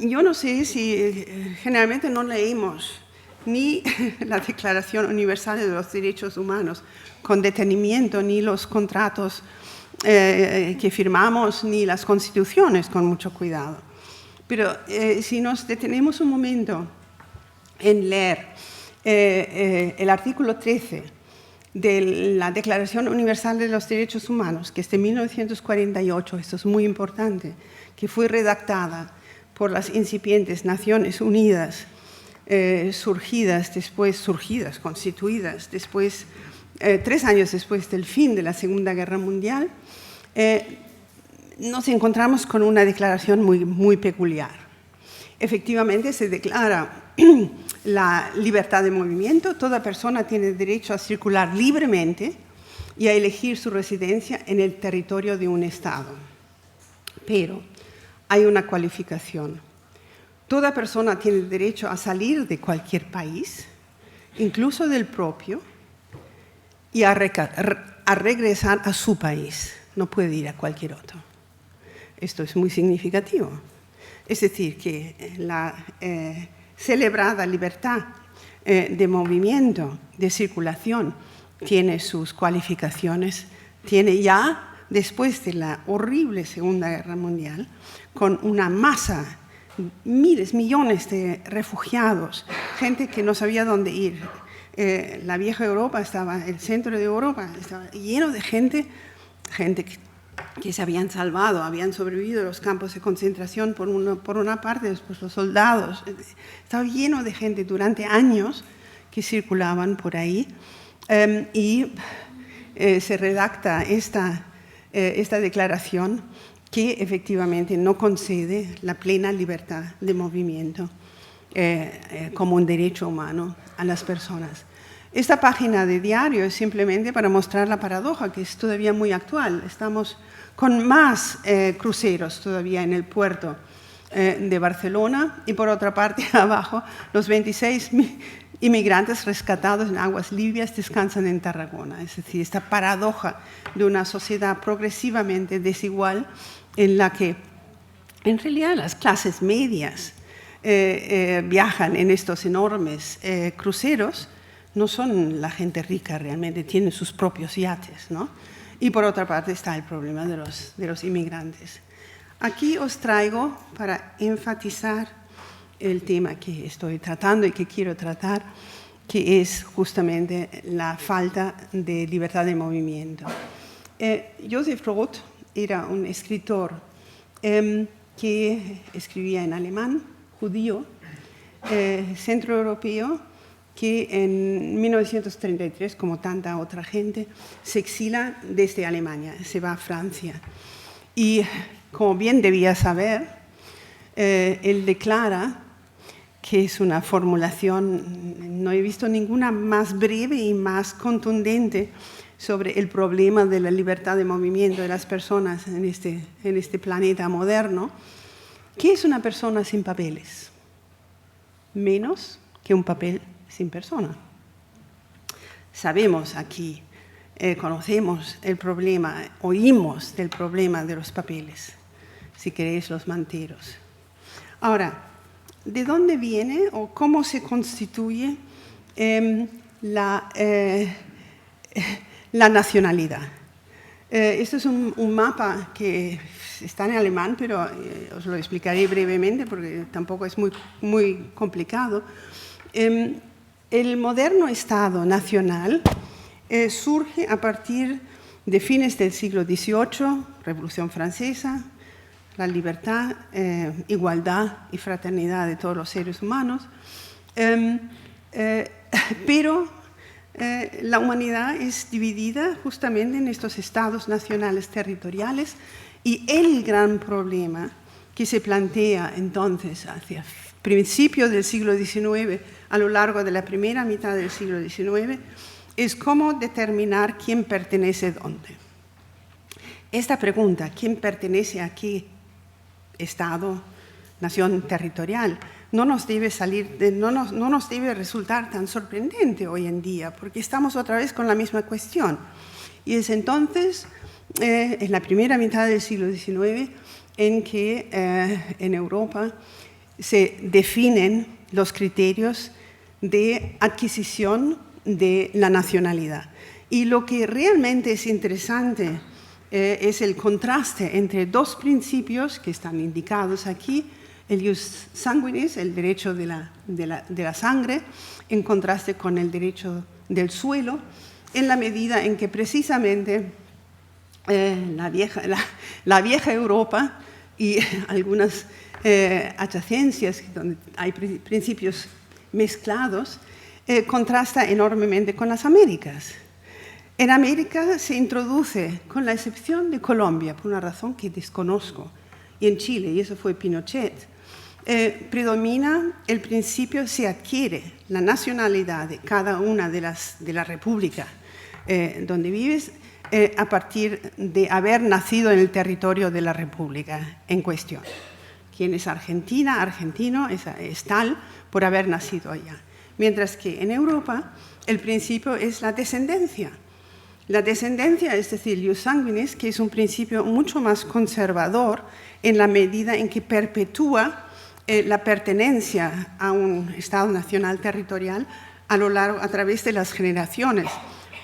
Yo no sé si generalmente no leemos ni la Declaración Universal de los Derechos Humanos con detenimiento, ni los contratos que firmamos, ni las constituciones con mucho cuidado. Pero si nos detenemos un momento en leer el artículo 13 de la Declaración Universal de los Derechos Humanos, que es de 1948, esto es muy importante, que fue redactada por las incipientes Naciones Unidas, constituidas después, 3 años después del fin de la Segunda Guerra Mundial, nos encontramos con una declaración muy peculiar. Efectivamente, se declara la libertad de movimiento. Toda persona tiene derecho a circular libremente y a elegir su residencia en el territorio de un Estado. Pero hay una cualificación. Toda persona tiene derecho a salir de cualquier país, incluso del propio, y a regresar a su país. No puede ir a cualquier otro. Esto es muy significativo. Es decir, que la celebrada libertad de movimiento, de circulación, tiene sus cualificaciones, tiene ya, después de la horrible Segunda Guerra Mundial, con una masa, miles, millones de refugiados, gente que no sabía dónde ir. La vieja Europa el centro de Europa estaba lleno de gente que se habían salvado, habían sobrevivido a los campos de concentración por una parte, después los soldados. Estaba lleno de gente durante años que circulaban por ahí y se redacta esta declaración que efectivamente no concede la plena libertad de movimiento como un derecho humano a las personas. Esta página de diario es simplemente para mostrar la paradoja, que es todavía muy actual. Estamos con más cruceros todavía en el puerto de Barcelona y por otra parte abajo los 26 inmigrantes rescatados en aguas libias descansan en Tarragona. Es decir, esta paradoja de una sociedad progresivamente desigual en la que en realidad las clases medias viajan en estos enormes cruceros. No son la gente rica realmente, tienen sus propios yates, ¿no? Y por otra parte está el problema de los inmigrantes. Aquí os traigo, para enfatizar el tema que estoy tratando y que quiero tratar, que es justamente la falta de libertad de movimiento. Joseph Roth era un escritor que escribía en alemán, judío, centroeuropeo, que en 1933, como tanta otra gente, se exila desde Alemania, se va a Francia. Y como bien debía saber, él declara que es una formulación, no he visto ninguna más breve y más contundente sobre el problema de la libertad de movimiento de las personas en este planeta moderno. ¿Qué es una persona sin papeles? Menos que un papel sin persona. Sabemos aquí, conocemos el problema, oímos del problema de los papeles, si queréis los manteros. Ahora, ¿de dónde viene o cómo se constituye la nacionalidad? Esto es un mapa que está en alemán, pero os lo explicaré brevemente porque tampoco es muy complicado. El moderno Estado nacional surge a partir de fines del siglo XVIII, Revolución Francesa, la libertad, igualdad y fraternidad de todos los seres humanos, pero la humanidad es dividida justamente en estos estados nacionales territoriales y el gran problema que se plantea entonces hacia principios del siglo XIX, a lo largo de la primera mitad del siglo XIX, es cómo determinar quién pertenece a dónde. Esta pregunta, ¿quién pertenece a qué Estado, nación territorial? No nos debe resultar tan sorprendente hoy en día, porque estamos otra vez con la misma cuestión. Y es entonces, en la primera mitad del siglo XIX, en que en Europa se definen los criterios de adquisición de la nacionalidad. Y lo que realmente es interesante es el contraste entre dos principios que están indicados aquí, el ius sanguinis, el derecho de la sangre, en contraste con el derecho del suelo, en la medida en que precisamente la vieja Europa y algunas adyacencias donde hay principios mezclados, contrasta enormemente con las Américas. En América se introduce, con la excepción de Colombia, por una razón que desconozco, y en Chile, y eso fue Pinochet, predomina el principio, se adquiere la nacionalidad de cada una de la república donde vives a partir de haber nacido en el territorio de la república en cuestión. Quien es argentina, argentino, es tal por haber nacido allá. Mientras que en Europa el principio es la descendencia. La descendencia, es decir, ius sanguinis, que es un principio mucho más conservador en la medida en que perpetúa la pertenencia a un Estado nacional territorial a través de las generaciones.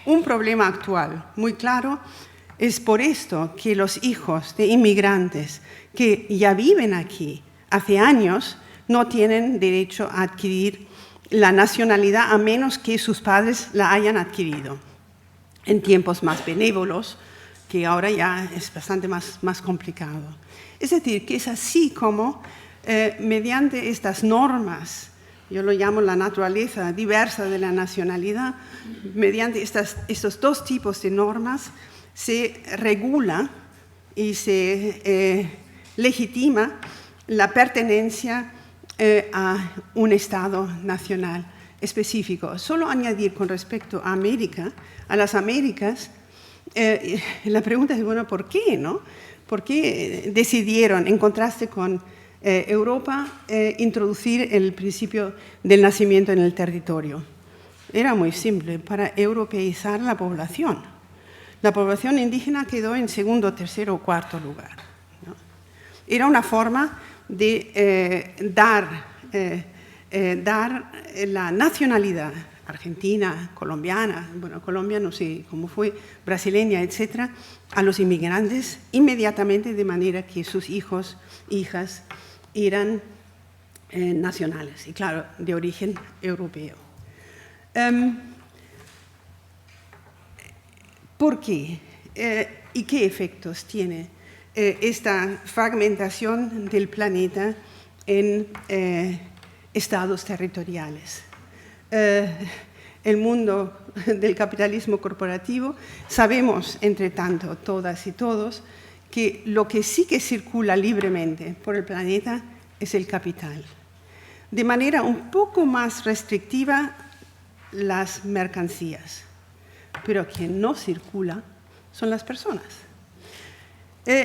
Un problema actual muy claro es por esto que los hijos de inmigrantes que ya viven aquí hace años no tienen derecho a adquirir la nacionalidad a menos que sus padres la hayan adquirido en tiempos más benévolos, que ahora ya es bastante más complicado. Es decir, que es así como mediante estas normas, yo lo llamo la naturaleza diversa de la nacionalidad, mediante estos dos tipos de normas se regula y se legitima la pertenencia a un Estado nacional específico. Solo añadir con respecto a América, a las Américas, la pregunta es, bueno, ¿por qué, no? ¿Por qué decidieron, en contraste con Europa, introducir el principio del nacimiento en el territorio? Era muy simple, para europeizar la población. La población indígena quedó en segundo, tercero o cuarto lugar, ¿no? Era una forma de dar la nacionalidad argentina, colombiana, bueno, Colombia no sé cómo fue, brasileña, etcétera, a los inmigrantes inmediatamente, de manera que sus hijos, hijas, eran nacionales y, claro, de origen europeo. ¿Por qué? ¿Y qué efectos tiene esta fragmentación del planeta en estados territoriales? El mundo del capitalismo corporativo, sabemos, entre tanto, todas y todos, que lo que sí que circula libremente por el planeta es el capital. De manera un poco más restrictiva, las mercancías, pero quien no circula son las personas.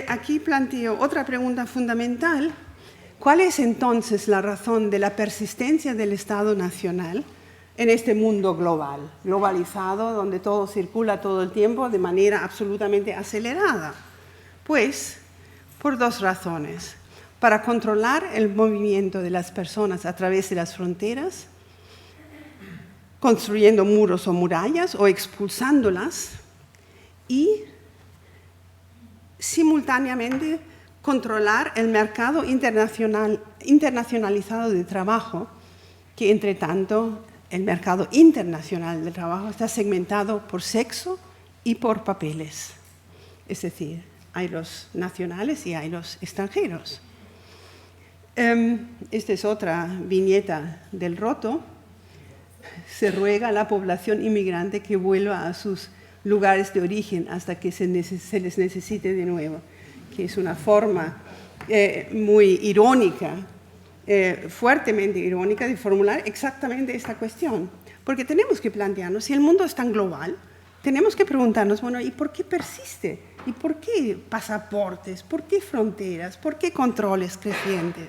Aquí planteo otra pregunta fundamental. ¿Cuál es entonces la razón de la persistencia del Estado nacional en este mundo globalizado, donde todo circula todo el tiempo de manera absolutamente acelerada? Pues por dos razones. Para controlar el movimiento de las personas a través de las fronteras, construyendo muros o murallas o expulsándolas, y simultáneamente controlar el mercado internacionalizado de trabajo, que entre tanto el mercado internacional del trabajo está segmentado por sexo y por papeles. Es decir, hay los nacionales y hay los extranjeros. Esta es otra viñeta del Roto. Se ruega a la población inmigrante que vuelva a sus lugares de origen hasta que se les necesite de nuevo, que es una forma muy irónica, fuertemente irónica, de formular exactamente esta cuestión. Porque tenemos que plantearnos, si el mundo es tan global, tenemos que preguntarnos, bueno, ¿y por qué persiste? ¿Y por qué pasaportes? ¿Por qué fronteras? ¿Por qué controles crecientes?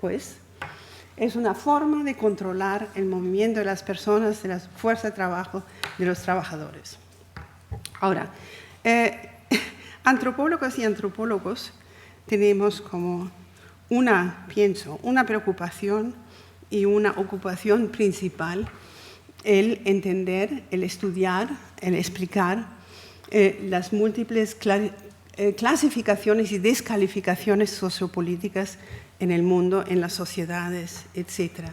Pues es una forma de controlar el movimiento de las personas, de la fuerza de trabajo de los trabajadores. Ahora, antropólogas y antropólogos tenemos como una preocupación y una ocupación principal, el entender, el estudiar, el explicar las múltiples clasificaciones y descalificaciones sociopolíticas en el mundo, en las sociedades, etc.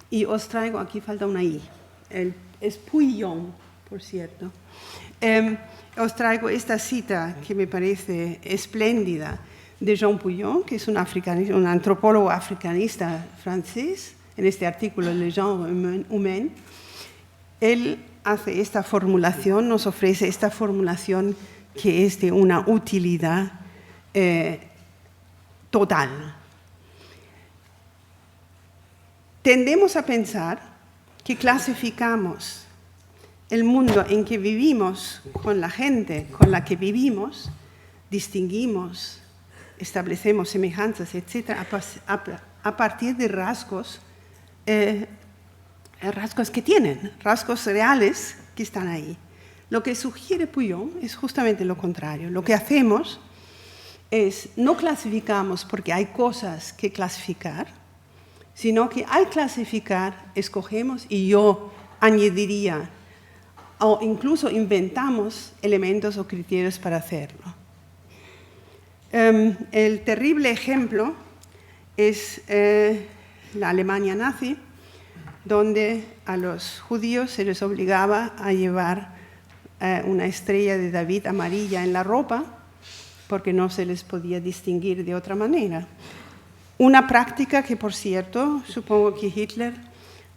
Y os traigo, aquí falta una I, es Pouillon, por cierto. Os traigo esta cita que me parece espléndida de Jean Pouillon, que es un antropólogo africanista francés, en este artículo Le genre humain. Él hace esta formulación, nos ofrece esta formulación que es de una utilidad total. Tendemos a pensar que clasificamos el mundo en que vivimos con la gente con la que vivimos, distinguimos, establecemos semejanzas, etc., a partir de rasgos que tienen, rasgos reales que están ahí. Lo que sugiere Pouillon es justamente lo contrario. Lo que hacemos es no clasificamos porque hay cosas que clasificar, sino que al clasificar escogemos, y yo añadiría, o incluso inventamos elementos o criterios para hacerlo. El terrible ejemplo es la Alemania nazi, donde a los judíos se les obligaba a llevar una estrella de David amarilla en la ropa, porque no se les podía distinguir de otra manera. Una práctica que, por cierto, supongo que Hitler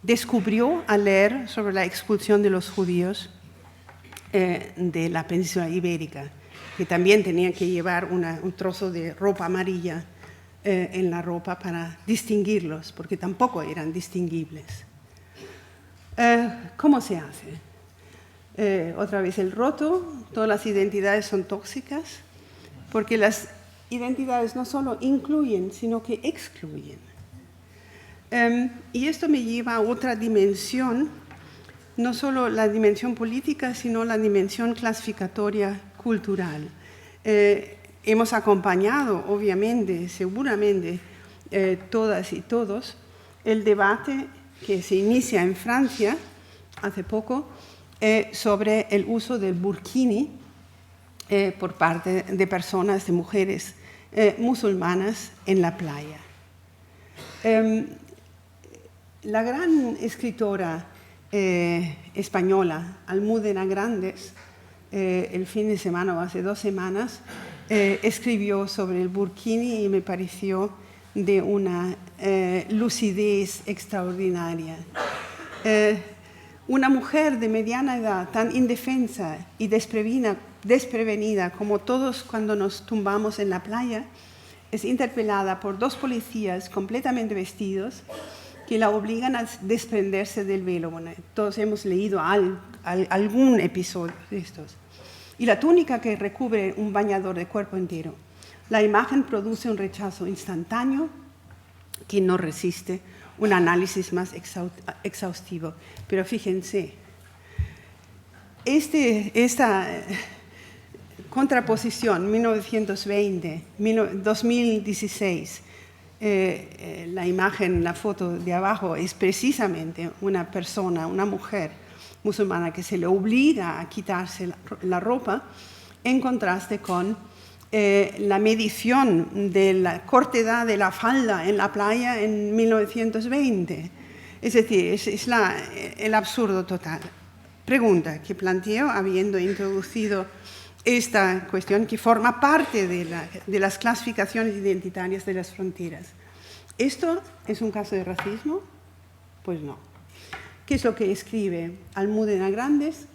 descubrió al leer sobre la expulsión de los judíos de la península ibérica, que también tenían que llevar un trozo de ropa amarilla en la ropa para distinguirlos, porque tampoco eran distinguibles. ¿Cómo se hace? Otra vez el roto, todas las identidades son tóxicas, porque las identidades no solo incluyen, sino que excluyen. Y esto me lleva a otra dimensión, no solo la dimensión política, sino la dimensión clasificatoria cultural. Hemos acompañado, obviamente, seguramente, todas y todos, el debate que se inicia en Francia hace poco sobre el uso del burkini por parte de personas, de mujeres musulmanas en la playa. La gran escritora española, Almudena Grandes, el fin de semana o hace 2 semanas, escribió sobre el burkini y me pareció de una lucidez extraordinaria. Una mujer de mediana edad, tan indefensa y desprevenida como todos cuando nos tumbamos en la playa, es interpelada por 2 policías completamente vestidos que la obligan a desprenderse del velo. Bueno, todos hemos leído algún episodio de estos. Y la túnica que recubre un bañador de cuerpo entero. La imagen produce un rechazo instantáneo que no resiste un análisis más exhaustivo. Pero fíjense, esta contraposición 1920-2016, la imagen, la foto de abajo es precisamente una persona, una mujer musulmana que se le obliga a quitarse la ropa, en contraste con la medición de la cortedad de la falda en la playa en 1920. Es decir, es el absurdo total. Pregunta que planteo habiendo introducido esta cuestión que forma parte de las clasificaciones identitarias de las fronteras. ¿Esto es un caso de racismo? Pues no. ¿Qué es lo que escribe Almudena Grandes?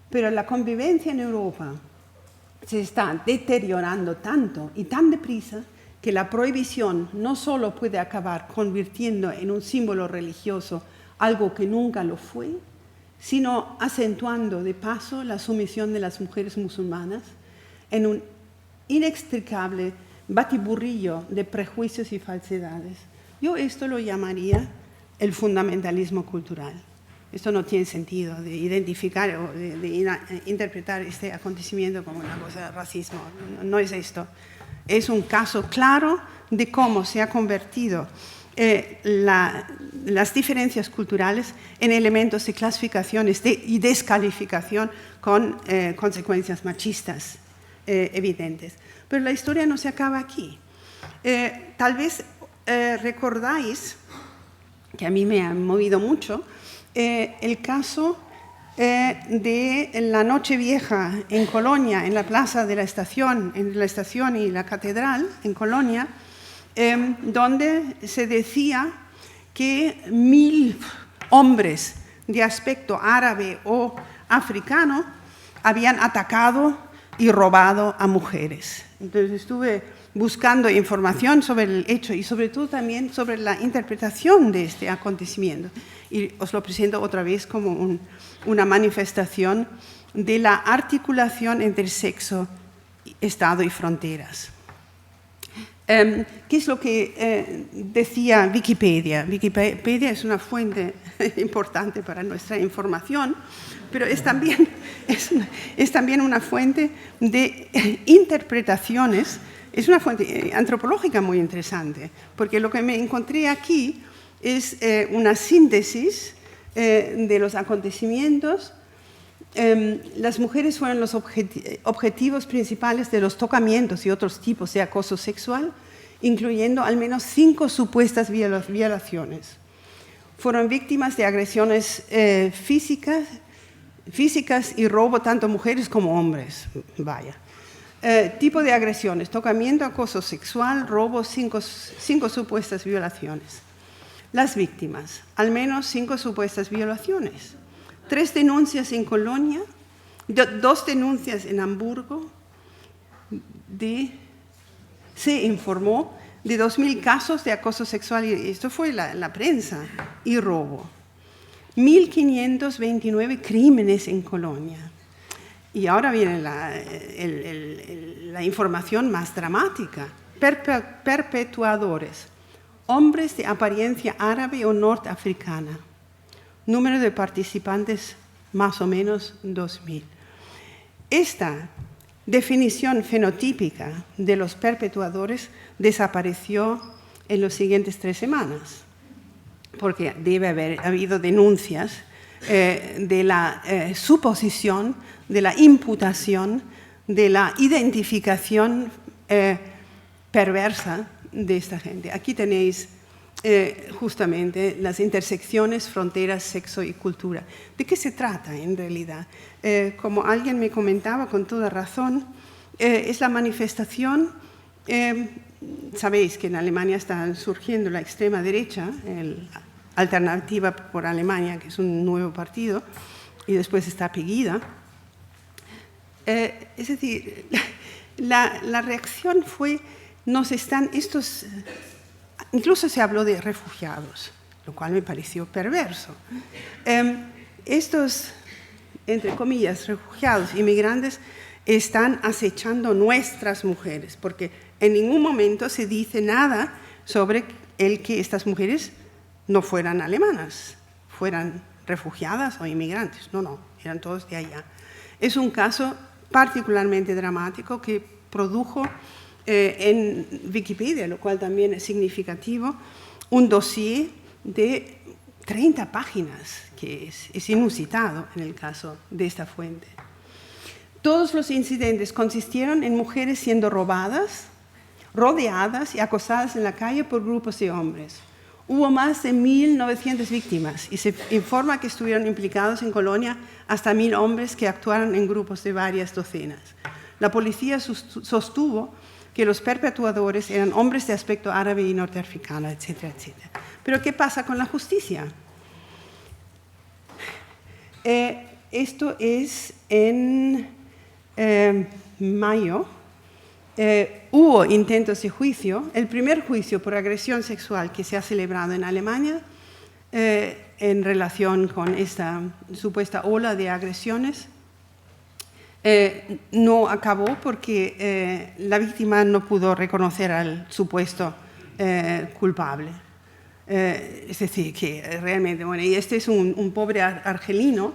Pero la convivencia en Europa se está deteriorando tanto y tan deprisa que la prohibición no solo puede acabar convirtiendo en un símbolo religioso algo que nunca lo fue, sino acentuando de paso la sumisión de las mujeres musulmanas en un inextricable batiburrillo de prejuicios y falsedades. Yo esto lo llamaría el fundamentalismo cultural. Esto no tiene sentido de identificar o de interpretar este acontecimiento como una cosa de racismo. No es esto. es un caso claro de cómo se ha convertido las diferencias culturales en elementos de clasificación y descalificación con consecuencias machistas evidentes. Pero la historia no se acaba aquí. Tal vez recordáis, que a mí me ha movido mucho, el caso de la Nochevieja en Colonia, en la plaza de la estación, en la estación y la catedral en Colonia, donde se decía que 1000 hombres de aspecto árabe o africano habían atacado y robado a mujeres. Entonces estuve buscando información sobre el hecho y sobre todo también sobre la interpretación de este acontecimiento. Y os lo presento otra vez como una manifestación de la articulación entre sexo, Estado y fronteras. ¿Qué es lo que decía Wikipedia? Wikipedia es una fuente importante para nuestra información, pero es también una fuente de interpretaciones, es una fuente antropológica muy interesante, porque lo que me encontré aquí es una síntesis de los acontecimientos. Las mujeres fueron los objetivos principales de los tocamientos y otros tipos de acoso sexual, incluyendo al menos 5 supuestas violaciones. Fueron víctimas de agresiones físicas y robo tanto mujeres como hombres. Vaya. Tipo de agresiones: tocamiento, acoso sexual, robo, 5 supuestas violaciones. Las víctimas: al menos 5 supuestas violaciones. 3 denuncias en Colonia, 2 denuncias en Hamburgo. Se informó de 2000 casos de acoso sexual, y esto fue la prensa, y robo. 1529 crímenes en Colonia. Y ahora viene la información más dramática. Perpetuadores: hombres de apariencia árabe o norteafricana. Número de participantes, más o menos 2000. Esta definición fenotípica de los perpetuadores desapareció en las siguientes 3 semanas, porque debe haber habido denuncias de la suposición, de la imputación, de la identificación perversa de esta gente. Aquí tenéis justamente las intersecciones, fronteras, sexo y cultura. ¿De qué se trata en realidad? Como alguien me comentaba con toda razón, es la manifestación. Sabéis que en Alemania está surgiendo la extrema derecha, Alternativa por Alemania, que es un nuevo partido, y después está Pegida. Es decir, la reacción fue, incluso se habló de refugiados, lo cual me pareció perverso. Estos, entre comillas, refugiados, inmigrantes, están acechando nuestras mujeres, porque en ningún momento se dice nada sobre el que estas mujeres no fueran alemanas, fueran refugiadas o inmigrantes. No, eran todos de allá. Es un caso particularmente dramático que produjo en Wikipedia, lo cual también es significativo, un dossier de 30 páginas, que es inusitado en el caso de esta fuente. Todos los incidentes consistieron en mujeres siendo robadas, rodeadas y acosadas en la calle por grupos de hombres. Hubo más de 1.900 víctimas y se informa que estuvieron implicados en Colonia hasta 1.000 hombres que actuaron en grupos de varias docenas. La policía sostuvo que los perpetuadores eran hombres de aspecto árabe y norteafricano, etcétera, etcétera. Pero ¿qué pasa con la justicia? Esto es en mayo. Hubo intentos de juicio. El primer juicio por agresión sexual que se ha celebrado en Alemania en relación con esta supuesta ola de agresiones no acabó porque la víctima no pudo reconocer al supuesto culpable. Es decir, que realmente, bueno, y este es un pobre argelino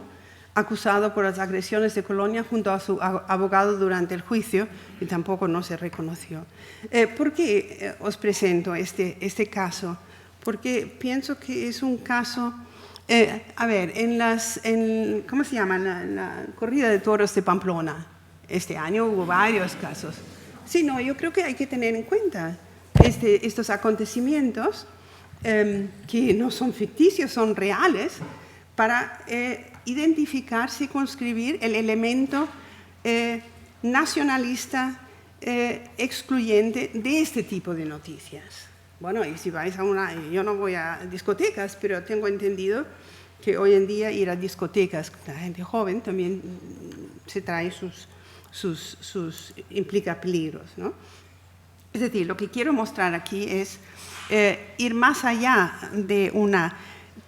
acusado por las agresiones de Colonia junto a su abogado durante el juicio, y tampoco no se reconoció. ¿Por qué os presento este caso? Porque pienso que es un caso... a ver, ¿cómo se llama? La corrida de toros de Pamplona. Este año hubo varios casos. Sí, no, yo creo que hay que tener en cuenta estos acontecimientos que no son ficticios, son reales, para identificar, circunscribir el elemento nacionalista excluyente de este tipo de noticias. Bueno, y si vais yo no voy a discotecas, pero tengo entendido que hoy en día ir a discotecas, la gente joven también se trae implica peligros, ¿no? Es decir, lo que quiero mostrar aquí es ir más allá de una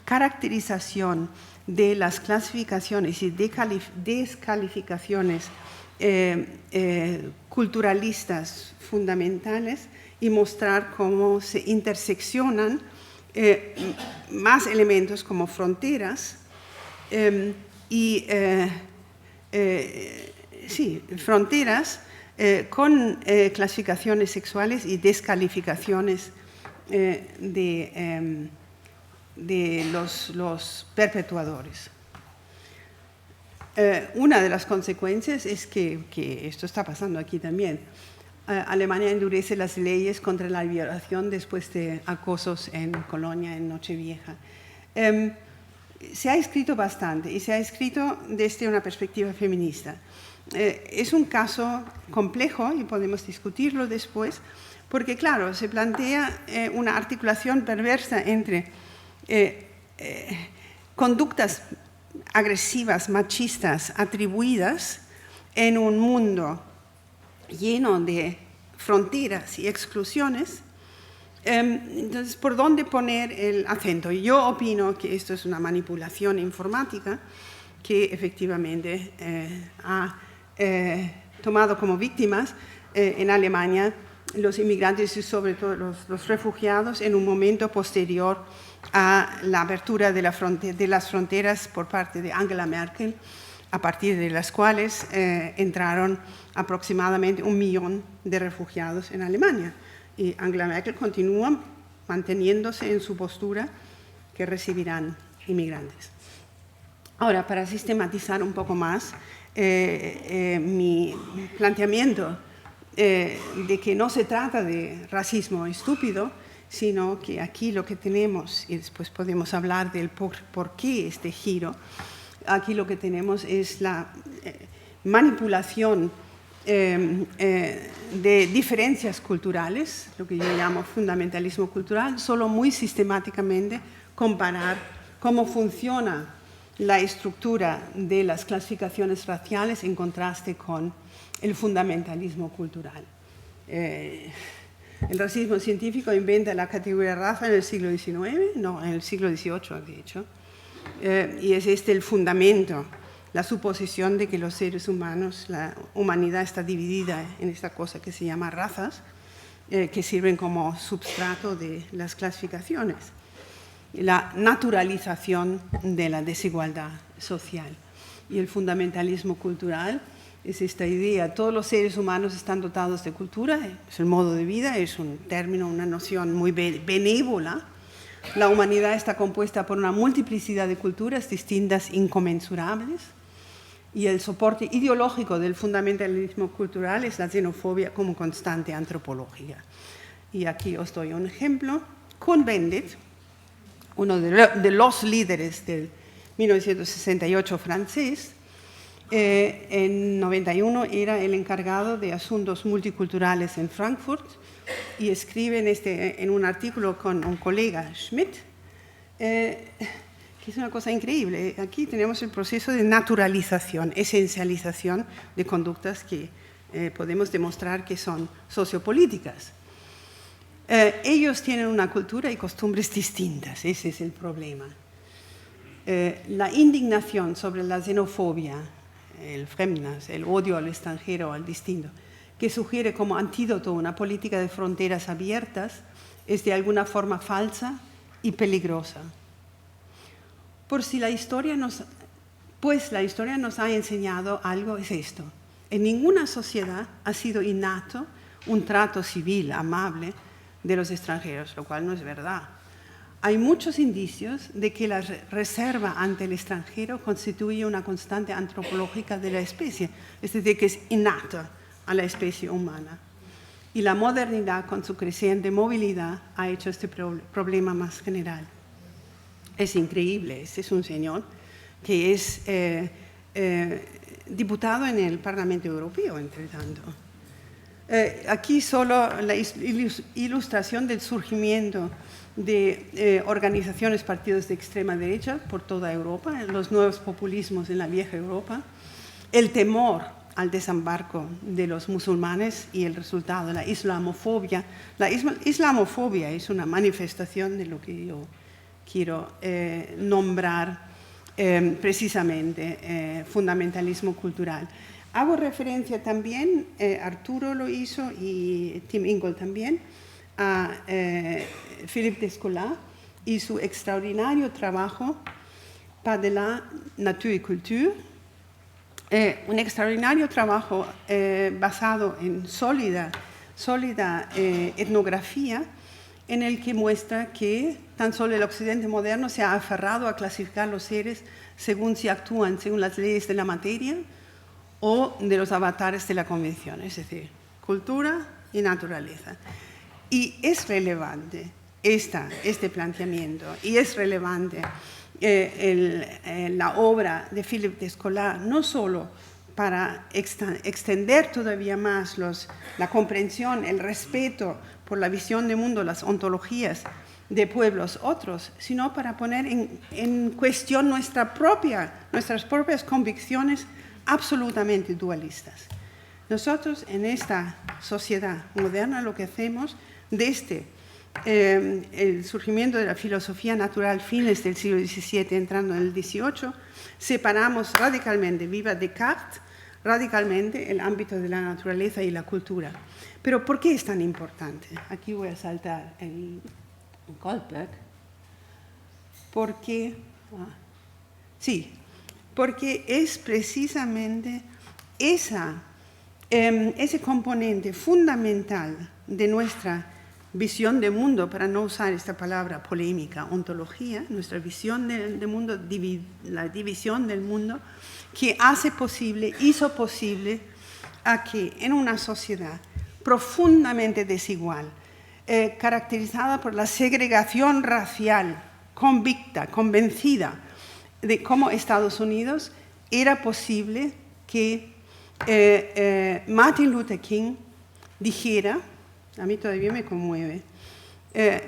caracterización de las clasificaciones y descalificaciones culturalistas fundamentales y mostrar cómo se interseccionan más elementos como fronteras fronteras con clasificaciones sexuales y descalificaciones de los perpetuadores. Una de las consecuencias es que esto está pasando aquí también. Alemania endurece las leyes contra la violación después de acosos en Colonia, en Nochevieja. Se ha escrito bastante y se ha escrito desde una perspectiva feminista. Es un caso complejo y podemos discutirlo después, porque claro, se plantea una articulación perversa entre conductas agresivas, machistas, atribuidas en un mundo lleno de fronteras y exclusiones. Entonces, ¿por dónde poner el acento? Yo opino que esto es una manipulación informática que efectivamente ha tomado como víctimas en Alemania los inmigrantes y sobre todo los refugiados en un momento posterior a la apertura de las fronteras por parte de Angela Merkel, a partir de las cuales entraron aproximadamente 1 millón de refugiados en Alemania. Y Angela Merkel continúa manteniéndose en su postura que recibirán inmigrantes. Ahora, para sistematizar un poco más mi planteamiento de que no se trata de racismo estúpido, sino que aquí lo que tenemos, y después podemos hablar del por qué este giro, aquí lo que tenemos es la manipulación de diferencias culturales, lo que yo llamo fundamentalismo cultural, solo muy sistemáticamente comparar cómo funciona la estructura de las clasificaciones raciales en contraste con el fundamentalismo cultural. El racismo científico inventa la categoría raza en el siglo XIX, no, en el siglo XVIII, de hecho, y es el fundamento, la suposición de que los seres humanos, la humanidad está dividida en esta cosa que se llama razas, que sirven como substrato de las clasificaciones. La naturalización de la desigualdad social. Y el fundamentalismo cultural es esta idea, todos los seres humanos están dotados de cultura, es el modo de vida, es un término, una noción muy benévola. La humanidad está compuesta por una multiplicidad de culturas distintas, inconmensurables, y el soporte ideológico del fundamentalismo cultural es la xenofobia como constante antropológica. Y aquí os doy un ejemplo. Cohn-Bendit, uno de los líderes del 1968 francés, en 91 era el encargado de asuntos multiculturales en Frankfurt y escribe en un artículo con un colega, Schmidt, que es una cosa increíble. Aquí tenemos el proceso de naturalización, esencialización de conductas que podemos demostrar que son sociopolíticas. Ellos tienen una cultura y costumbres distintas, ese es el problema. La indignación sobre la xenofobia, el Fremdnas, el odio al extranjero, al distinto, que sugiere como antídoto una política de fronteras abiertas, es de alguna forma falsa y peligrosa. Por si la historia nos Pues la historia nos ha enseñado algo, es esto. En ninguna sociedad ha sido innato un trato civil, amable, de los extranjeros, lo cual no es verdad. Hay muchos indicios de que la reserva ante el extranjero constituye una constante antropológica de la especie, es decir, que es innata a la especie humana. Y la modernidad, con su creciente movilidad, ha hecho este problema más general. Es increíble, este es un señor que es diputado en el Parlamento Europeo, entre tanto. Aquí solo la ilustración del surgimiento de organizaciones, partidos de extrema derecha por toda Europa, los nuevos populismos en la vieja Europa, el temor al desembarco de los musulmanes y el resultado de la islamofobia. La islamofobia es una manifestación de lo que yo quiero nombrar precisamente fundamentalismo cultural. Hago referencia también, Arturo lo hizo y Tim Ingold también, a Philippe Descola y su extraordinario trabajo Pas de la nature et culture, un extraordinario trabajo basado en sólida etnografía, en el que muestra que tan solo el occidente moderno se ha aferrado a clasificar los seres según si actúan según las leyes de la materia o de los avatares de la convención, es decir, cultura y naturaleza. Y es relevante este planteamiento, y es relevante la obra de Philippe Descola, no solo para extender todavía más la comprensión, el respeto por la visión de mundo, las ontologías de pueblos otros, sino para poner en cuestión nuestras propias convicciones absolutamente dualistas. Nosotros en esta sociedad moderna lo que hacemos desde el surgimiento de la filosofía natural fines del siglo XVII entrando en el XVIII, separamos radicalmente, viva Descartes, radicalmente el ámbito de la naturaleza y la cultura. Pero ¿por qué es tan importante? Aquí voy a saltar el Goldberg. Porque es precisamente ese componente fundamental de nuestra visión de mundo, para no usar esta palabra polémica, ontología, nuestra visión del mundo, la división del mundo, que hizo posible a que en una sociedad profundamente desigual, caracterizada por la segregación racial, convencida de cómo Estados Unidos, era posible que Martin Luther King dijera, a mí todavía me conmueve,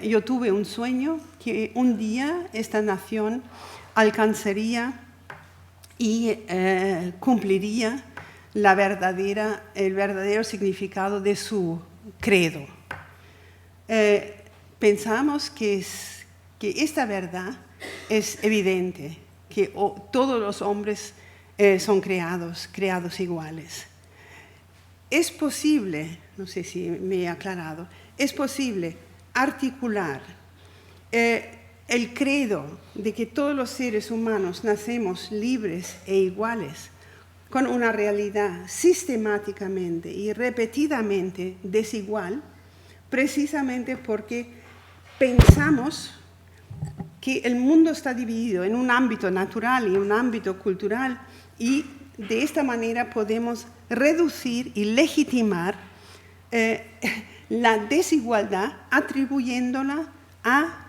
yo tuve un sueño que un día esta nación alcanzaría y cumpliría el verdadero significado de su credo. Pensamos que esta verdad es evidente, que todos los hombres son creados iguales. Es posible, no sé si me he aclarado, es posible articular el credo de que todos los seres humanos nacemos libres e iguales con una realidad sistemáticamente y repetidamente desigual, precisamente porque pensamos que el mundo está dividido en un ámbito natural y un ámbito cultural, y de esta manera podemos reducir y legitimar la desigualdad atribuyéndola a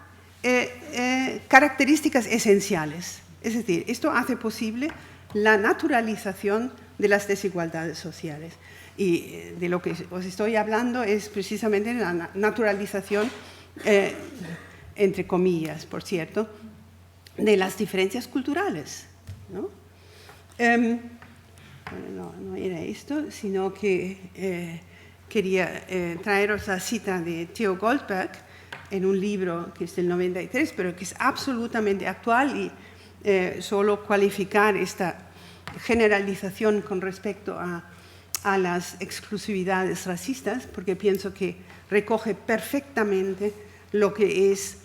características esenciales. Es decir, esto hace posible la naturalización de las desigualdades sociales. Y de lo que os estoy hablando es precisamente la naturalización, entre comillas, por cierto, de las diferencias culturales, ¿no? No era esto, sino que quería traeros la cita de Theo Goldberg en un libro que es del 93, pero que es absolutamente actual, y solo cualificar esta generalización con respecto a las exclusividades racistas, porque pienso que recoge perfectamente lo que es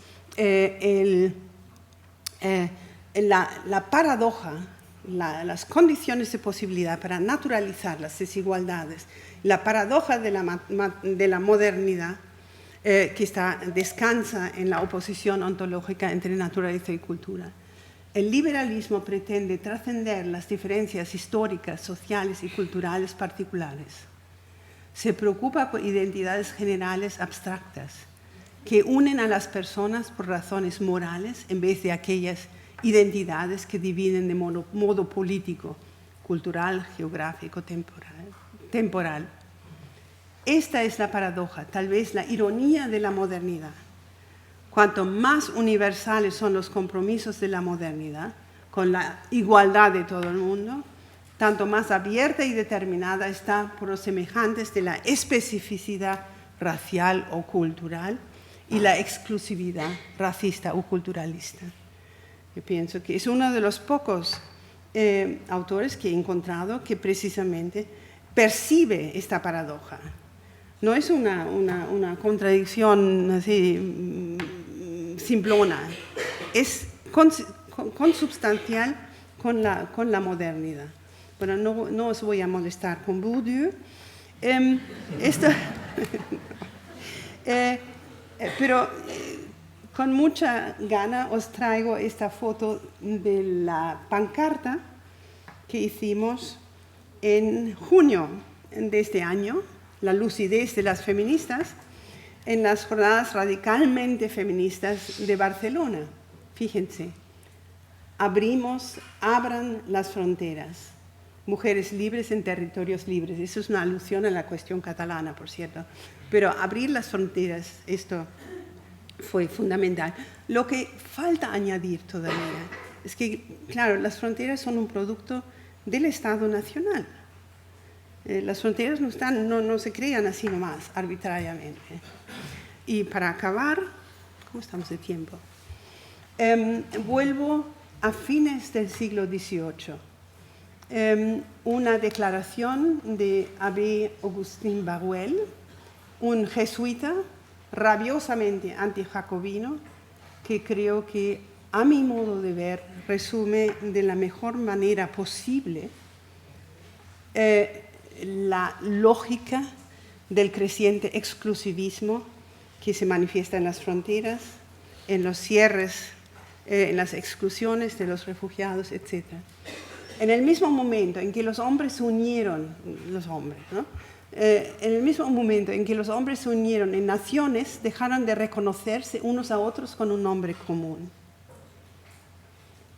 la paradoja las condiciones de posibilidad para naturalizar las desigualdades, la paradoja de la modernidad, que descansa en la oposición ontológica entre naturaleza y cultura. El liberalismo pretende trascender las diferencias históricas, sociales y culturales particulares. Se preocupa por identidades generales abstractas que unen a las personas por razones morales en vez de aquellas identidades que dividen de modo político, cultural, geográfico, temporal. Esta es la paradoja, tal vez la ironía de la modernidad. Cuanto más universales son los compromisos de la modernidad, con la igualdad de todo el mundo, tanto más abierta y determinada está por los semejantes de la especificidad racial o cultural y la exclusividad racista o culturalista. Yo pienso que es uno de los pocos autores que he encontrado que precisamente percibe esta paradoja. No es una contradicción así simplona, es consubstancial con la modernidad. Bueno, no os voy a molestar con Bourdieu. Pero con mucha gana os traigo esta foto de la pancarta que hicimos en junio de este año, la lucidez de las feministas, en las jornadas radicalmente feministas de Barcelona. Fíjense, abran las fronteras, mujeres libres en territorios libres. Eso es una alusión a la cuestión catalana, por cierto. Pero abrir las fronteras, esto fue fundamental. Lo que falta añadir todavía es que, claro, las fronteras son un producto del Estado Nacional. Las fronteras no se crean así nomás, arbitrariamente. Y para acabar, ¿cómo estamos de tiempo? Vuelvo a fines del siglo XVIII. Una declaración de Abbé Augustin Barruel, un jesuita rabiosamente antijacobino, que creo que, a mi modo de ver, resume de la mejor manera posible la lógica del creciente exclusivismo que se manifiesta en las fronteras, en los cierres, en las exclusiones de los refugiados, etc. En el mismo momento en que los hombres se unieron, en el mismo momento en que los hombres se unieron en naciones, dejaron de reconocerse unos a otros con un nombre común.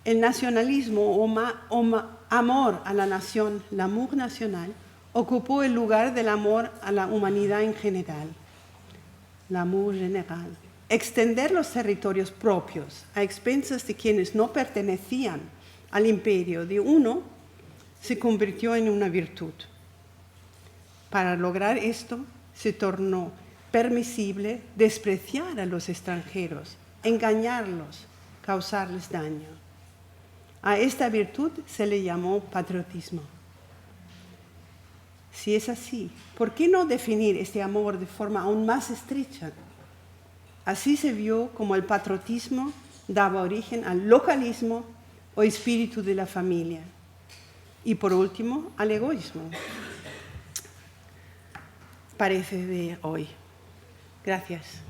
El nacionalismo o amor a la nación, l'amour national, ocupó el lugar del amor a la humanidad en general, l'amour général. Extender los territorios propios a expensas de quienes no pertenecían al imperio de uno se convirtió en una virtud. Para lograr esto, se tornó permisible despreciar a los extranjeros, engañarlos, causarles daño. A esta virtud se le llamó patriotismo. Si es así, ¿por qué no definir este amor de forma aún más estrecha? Así se vio como el patriotismo daba origen al localismo o espíritu de la familia. Y por último, al egoísmo. Parece de hoy. Gracias.